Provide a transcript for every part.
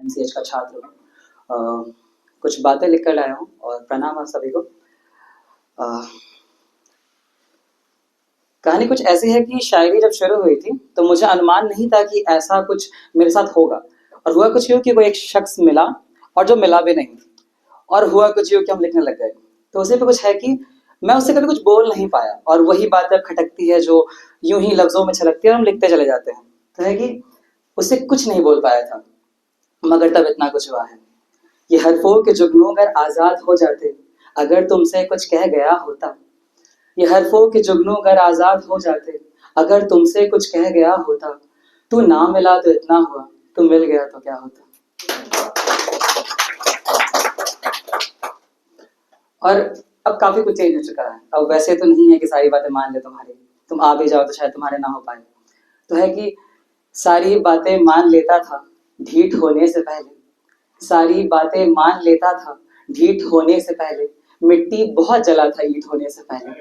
MCH का छात्र हूँ। कुछ बातें लिख कर लाया हूँ और प्रणाम आप सभी को। कहानी कुछ ऐसी है कि शायरी जब शुरू हुई थी तो मुझे अनुमान नहीं था कि ऐसा कुछ मेरे साथ होगा, और हुआ कुछ यूँ कि कोई एक शख्स मिला और जो मिला भी नहीं, और हुआ कुछ यूँ कि हम लिखने लग गए। तो उसी पे कुछ है कि मैं उससे कभी कुछ बोल नहीं पाया, और वही बात जब खटकती है जो यूं ही लफ्जों में छलकती है और हम लिखते चले जाते हैं। तो है कि उससे कुछ नहीं बोल पाया था, मगर तब इतना कुछ हुआ है। ये हरफों के जुगनू अगर आजाद हो जाते, अगर तुमसे कुछ कह गया होता। ये हरफों के जुगनू अगर आजाद हो जाते, अगर तुमसे कुछ कह गया होता। तू ना मिला तो इतना हुआ, तू मिल गया तो क्या होता। और अब काफी कुछ चेंज हो चुका है। अब वैसे तो नहीं है कि सारी बातें मान ले तुम्हारी, तुम आ भी जाओ तो शायद तुम्हारे ना हो पाए। तो है कि सारी बातें मान लेता था ढीठ होने से पहले, सारी बातें मान लेता था ढीठ होने से पहले। मिट्टी बहुत जला था ईंट होने से पहले।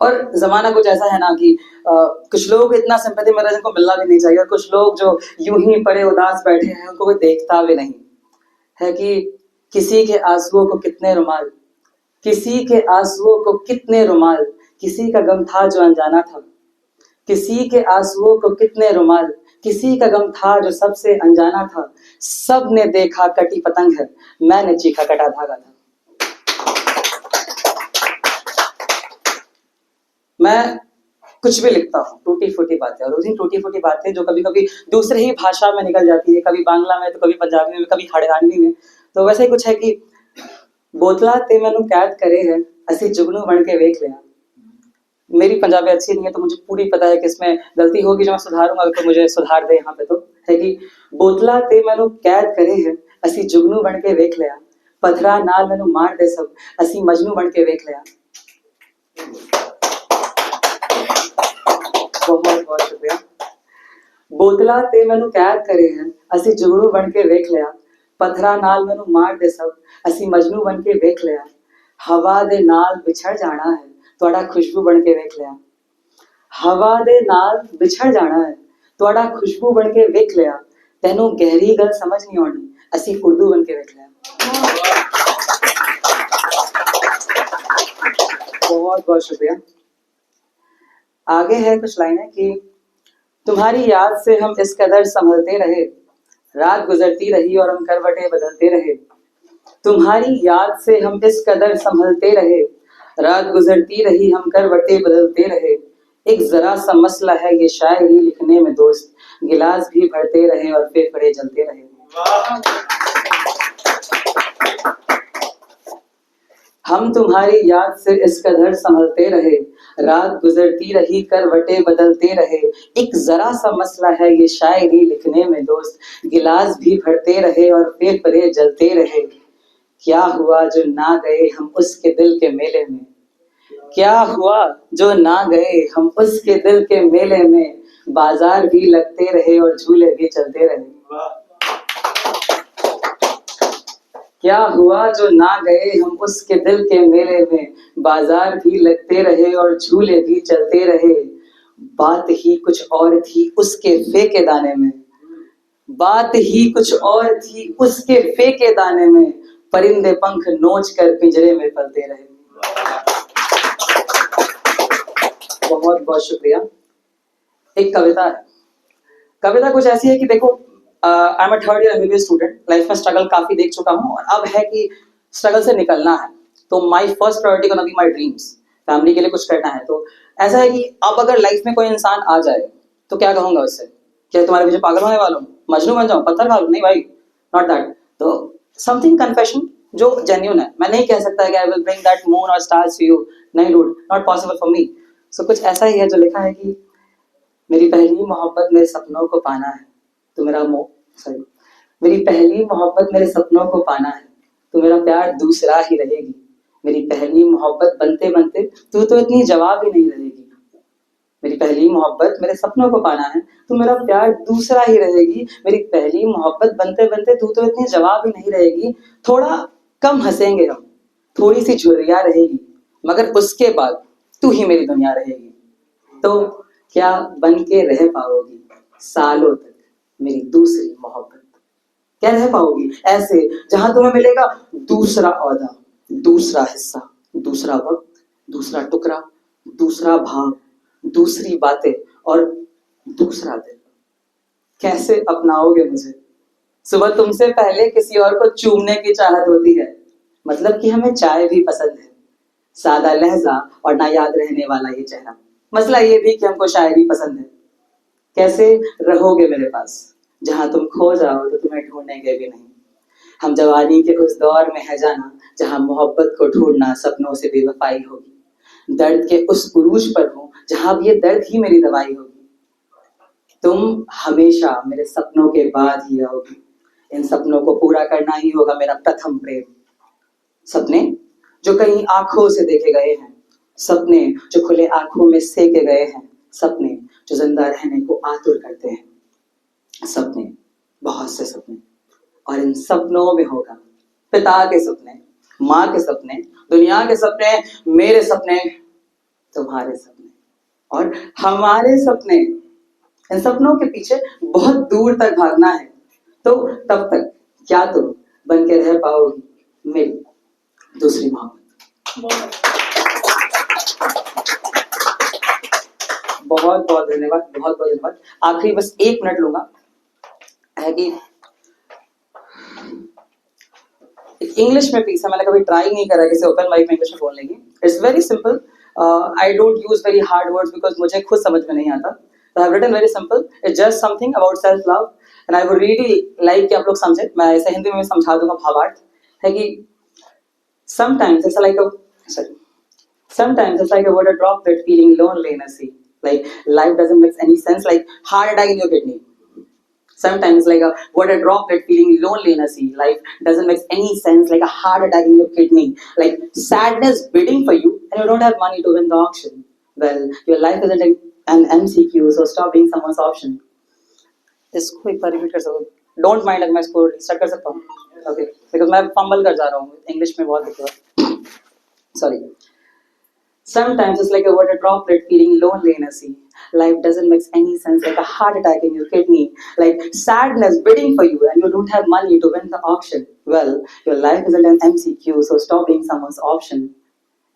और जमाना कुछ ऐसा है ना कि कुछ लोग इतना सिंपैथी में जिनको मिलना भी नहीं चाहिए, और कुछ लोग जो यूं ही पड़े उदास बैठे हैं उनको कोई देखता भी नहीं है। कि किसी के आंसुओं को कितने रुमाल, किसी के आंसुओं को कितने रुमाल, किसी का गम था जो अनजाना था। किसी के आंसुओं को कितने रुमाल, किसी का गम था जो सबसे अनजाना था। सबने देखा कटी पतंग है, मैंने चीखा कटा धागा था। मैं कुछ भी लिखता हूँ, टूटी फूटी बातें, और उसी टूटी फूटी बातें जो कभी कभी दूसरे ही भाषा में निकल जाती है, कभी बांग्ला में तो कभी पंजाबी में, कभी हरियाणवी में। तो वैसे ही कुछ है कि बोतला ते मैनू कैद करे है, असी जुगनू बन के वेख लिया। मेरी पंजाबी अच्छी नहीं है तो मुझे पूरी पता है कि इसमें गलती होगी जो मैं सुधारूंगा, तो मुझे सुधार दे यहाँ पे। तो है कि बोतला ते मैनू कैद करे है, असी जुगनू बन के वेख लिया। पथरा नाल मैनू मार दे सब, असी मजनू बन के वेख लिया। बहुत बहुत शुक्रिया। बोतला ते मैनू कैद करे है, असी जुगनू बन के वेख लिया। पथरा नाल मैनू मार दे सब, असी मजनू बन के वेख लिया। हवा दे नाल बिछड़ जाना है, तुहाडा खुशबू बन के वेख लिया। हवा दे नाल बिछड़ जाना है, तुहाडा खुशबू बन के वेख लिया। तैनू गहरी गल समझ नहीं आनी, असी उर्दू बन के वेख लिया। बहुत बहुत शुक्रिया। आगे है कुछ लाइनें कि तुम्हारी याद से हम इस कदर संभलते रहे, रात गुजरती रही और हम करवटें बदलते रहे। तुम्हारी याद से हम इस कदर संभलते रहे, रात गुजरती रही हम करवटें बदलते रहे। एक जरा सा मसला है ये शायरी लिखने में दोस्त, गिलास भी भरते रहे और फेफड़े जलते रहे। हम तुम्हारी याद से इस कदर संभलते रहे, रात गुजरती रही करवटें बदलते रहे। एक जरा सा मसला है ये शायरी लिखने में दोस्त, गिलास भी भरते रहे और फेफड़े जलते रहे। क्या हुआ जो ना गए हम उसके दिल के मेले में, क्या हुआ जो ना गए हम उसके दिल के मेले में। बाजार भी लगते रहे और झूले भी चलते रहे। क्या हुआ जो ना गए हम उसके दिल के मेले में, बाजार भी लगते रहे और झूले भी चलते रहे। बात ही कुछ और थी उसके फेंके दाने में, बात ही कुछ और थी उसके फेंके दाने में। परिंदे पंख नोच कर पिंजरे में पलते रहे। बहुत बहुत शुक्रिया। एक कविता है। कविता कुछ ऐसी है कि देखो, I am a third year MBBS student, life में स्ट्रगल काफी देख चुका हूँ, और अब है कि स्ट्रगल से निकलना है। तो my first priority gonna be my dreams, family के लिए कुछ करना है। तो ऐसा है कि अब अगर लाइफ में कोई इंसान आ जाए तो क्या कहूंगा उससे, क्या तुम्हारे पीछे पागल होने वाला हूँ, मजनू बन जाऊं, पत्थर खा लूं? नहीं भाई, नॉट दैट। तो समथिंग कन्फेशन जो जेन्युइन है। मैं नहीं कह सकता कि I will bring that moon और स्टार्स टू यू, नहीं dude, not possible for me. So कुछ ऐसा ही है जो लिखा है कि मेरी पहली मोहब्बत मेरे सपनों को पाना है, तो मेरा सॉरी, मेरी पहली मोहब्बत मेरे सपनों को पाना है, तो मेरा प्यार दूसरा ही रहेगी। मेरी पहली मोहब्बत बनते बनते तू तो इतनी जवाब ही नहीं रहेगी। मेरी पहली मोहब्बत मेरे सपनों को पाना है, तो मेरा प्यार दूसरा ही रहेगी। मेरी पहली मोहब्बत बनते बनते तू तो इतनी जवाब ही नहीं रहेगी। थोड़ा कम हंसेंगे हम, थोड़ी सी झुर्रियां रहेगी, मगर उसके बाद तू ही मेरी दुनिया रहेगी। तो क्या बन के रह पाओगी सालों तक मेरी दूसरी मोहब्बत? क्या रह पाओगी ऐसे जहां तुम्हें मिलेगा दूसरा औहदा, दूसरा हिस्सा, दूसरा वक्त, दूसरा टुकड़ा, दूसरा भाव, दूसरी बातें और दूसरा दिल? कैसे अपनाओगे मुझे? सुबह तुमसे पहले किसी और को चूमने की चाहत होती है, मतलब कि हमें चाय भी पसंद है, सादा लहजा और ना याद रहने वाला ये चेहरा। मसला ये भी कि हमको शायरी पसंद है। कैसे रहोगे मेरे पास जहां तुम खो जाओ तो तुम्हें ढूंढेंगे भी नहीं? हम जवानी के उस दौर में है जाना जहां मोहब्बत को ढूंढना सपनों से बेवफाई होगी। दर्द के उस उरूज पर हूं जहां अब ये दर्द ही मेरी दवाई होगी। तुम हमेशा मेरे सपनों के बाद ही आओगी। इन सपनों को पूरा करना ही होगा मेरा प्रथम प्रेम। सपने जो कहीं आंखों से देखे गए हैं, सपने जो खुले आंखों में सेके गए हैं, सपने जो जिंदा रहने को आतुर करते हैं। सपने, बहुत से सपने, और इन सपनों में होगा पिता के सपने, माँ के सपने, दुनिया के सपने, मेरे सपने, तुम्हारे सपने और हमारे सपने। इन सपनों के पीछे बहुत दूर तक भागना है, तो तब तक क्या तुम बन के रह पाओगी मेरी दूसरी मोहब्बत? बहुत बहुत धन्यवाद, बहुत बहुत धन्यवाद। आखिरी बस 1 मिनट लूंगा, है कि इंग्लिश में पीस है, मैंने कभी ट्राई नहीं करा किसी ओपन माइक में इंग्लिश में बोलने की। It's very simple, I don't use very hard words because मुझे खुद समझ में नहीं आता। तो I have written very simple, it's just something about self love and I would really like कि आप लोग समझे। मैं ऐसे हिंदी में समझा दूंगा भावार्थ। है कि sometimes it's like a sorry, sometimes it's like a water droplet feeling lonely in a sea. Like life doesn't make any sense, like heart attack in your kidney. Sometimes like a water droplet feeling lonely in a sea. Life doesn't make any sense, like a heart attack in your kidney. Like sadness bidding for you, and you don't have money to win the auction. Well, your life isn't an MCQ, so stop being someone's option. इसको एक बार repeat कर सको? Don't mind अगर मैं इसको start कर सकता हूँ? ओके, बिकॉज मैं फंबल कर जा रहा हूँ इंग्लिश में बहुत दिक्कत। Sorry. Sometimes it's like a water droplet feeling lonely in a sea. Life doesn't make any sense, like a heart attack in your kidney, like sadness bidding for you, and you don't have money to win the auction. Well, your life isn't an MCQ, so stop being someone's option.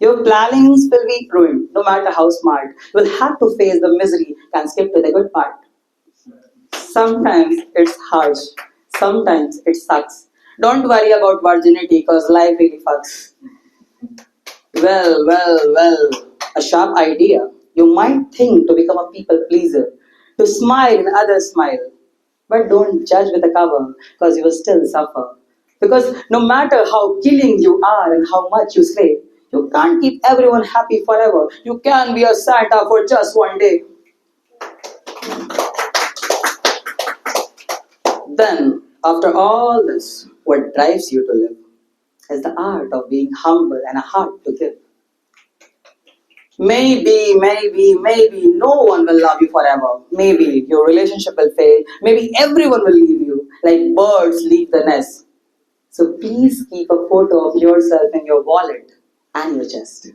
Your plannings will be ruined, no matter how smart. You will have to face the misery, can skip to the good part. Sometimes it's harsh, sometimes it sucks. Don't worry about virginity, cause life really fucks. Well, a sharp idea. You might think to become a people pleaser, to smile when others smile. But don't judge with a cover, because you will still suffer. Because no matter how killing you are and how much you slay, you can't keep everyone happy forever. You can be a Santa for just one day. Then, after all this, what drives you to live is the art of being humble and a heart to give. Maybe no one will love you forever. Maybe your relationship will fail. Maybe everyone will leave you, like birds leave the nest. So please keep a photo of yourself in your wallet and your chest.